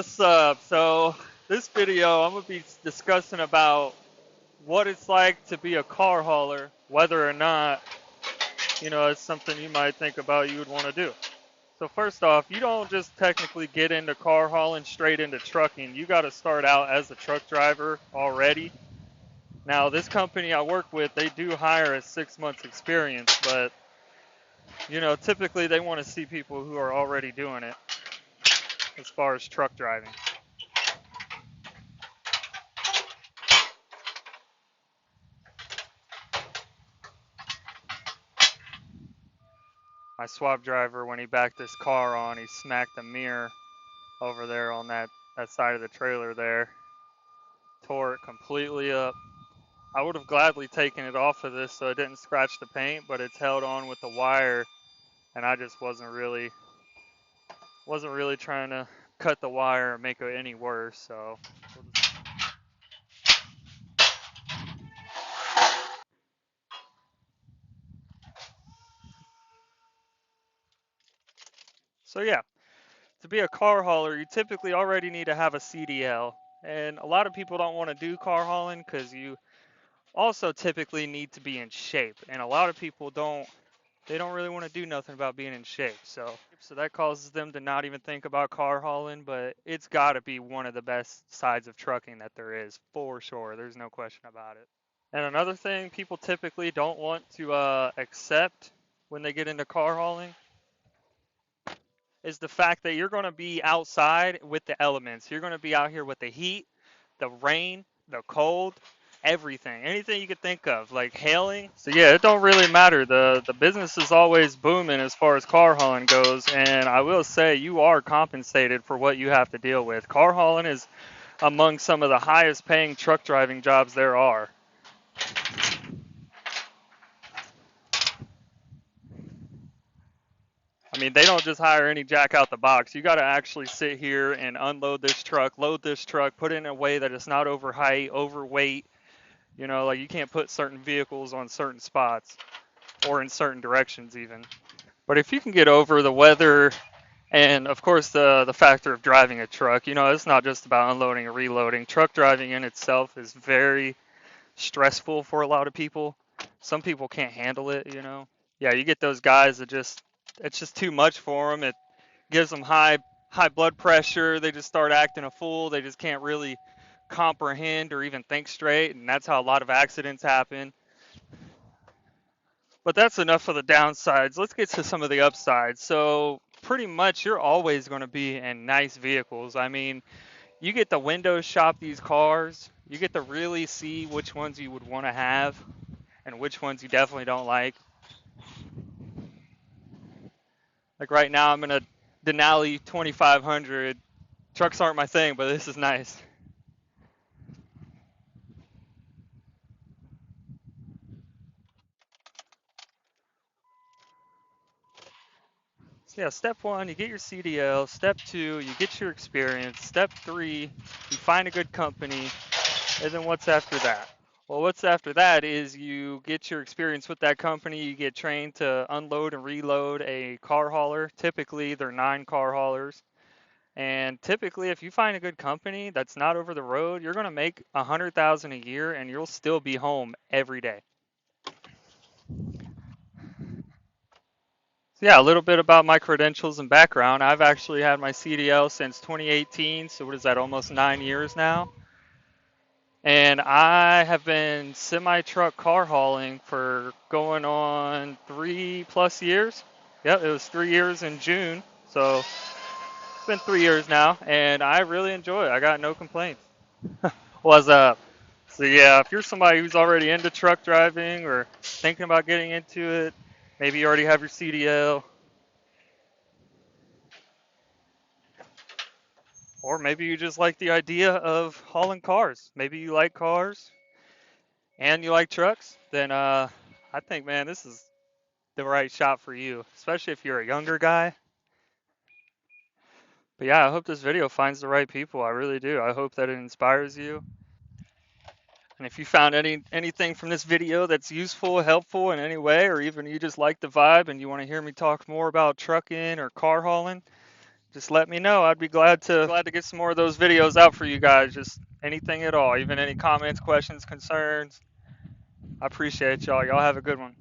What's up? So this video I'm gonna be discussing about what it's like to be a car hauler, whether or not, it's something you might think about you would want to do. So first off, you don't just technically get into car hauling straight into trucking. You got to start out as a truck driver already. Now, this company I work with, they do hire a 6 months experience, but typically they want to see people who are already doing it as far as truck driving. My swap driver, when he backed this car on, he smacked the mirror over there on that side of the trailer there, tore it completely up. I would have gladly taken it off of this so it didn't scratch the paint, but it's held on with the wire, and I just wasn't really trying to cut the wire and make it any worse. So yeah, to be a car hauler, you typically already need to have a CDL, and a lot of people don't want to do car hauling because you also typically need to be in shape, and a lot of people don't really want to do nothing about being in shape. So that causes them to not even think about car hauling, but it's got to be one of the best sides of trucking that there is, for sure. There's no question about it. And another thing people typically don't want to accept when they get into car hauling is the fact that you're going to be outside with the elements. You're going to be out here with the heat, the rain, the cold, everything, anything you could think of, like hailing. So yeah, it don't really matter. The business is always booming as far as car hauling goes, and I will say you are compensated for what you have to deal with. Car hauling is among some of the highest paying truck driving jobs there are. I mean, they don't just hire any jack out the box. You got to actually sit here and unload this truck, load this truck, put it in a way that it's not over height, overweight. Like you can't put certain vehicles on certain spots or in certain directions even. But if you can get over the weather and of course the factor of driving a truck, it's not just about unloading and reloading. Truck driving in itself is very stressful for a lot of people. Some people can't handle it. Yeah, you get those guys that it's just too much for them. It gives them high blood pressure. They just start acting a fool. They just can't really comprehend or even think straight, and that's how a lot of accidents happen. But that's enough of the downsides. Let's get to some of the upsides. So pretty much you're always going to be in nice vehicles. I mean, you get to window shop these cars. You get to really see which ones you would want to have and which ones you definitely don't like. Like right now I'm in a Denali 2500. Trucks aren't my thing, but this is nice. So yeah, step one, you get your CDL. Step two, you get your experience. Step three, you find a good company. And then what's after that? Well, what's after that is you get your experience with that company. You get trained to unload and reload a car hauler. Typically, they're 9 car haulers. And typically, if you find a good company that's not over the road, you're going to make 100,000 a year, and you'll still be home every day. So yeah, a little bit about my credentials and background. I've actually had my CDL since 2018. So what is that? Almost 9 years now. And I have been semi-truck car hauling for going on 3+ years. Yep, it was 3 years in June. So it's been 3 years now, and I really enjoy it. I got no complaints. What's up? So yeah, if you're somebody who's already into truck driving or thinking about getting into it, maybe you already have your CDL, or maybe you just like the idea of hauling cars. Maybe you like cars and you like trucks, then I think, man, this is the right shot for you, especially if you're a younger guy. But yeah, I hope this video finds the right people. I really do. I hope that it inspires you. And if you found anything from this video that's useful, helpful in any way, or even you just like the vibe and you want to hear me talk more about trucking or car hauling, just let me know. I'd be glad to get some more of those videos out for you guys. Just anything at all, even any comments, questions, concerns. I appreciate y'all. Y'all have a good one.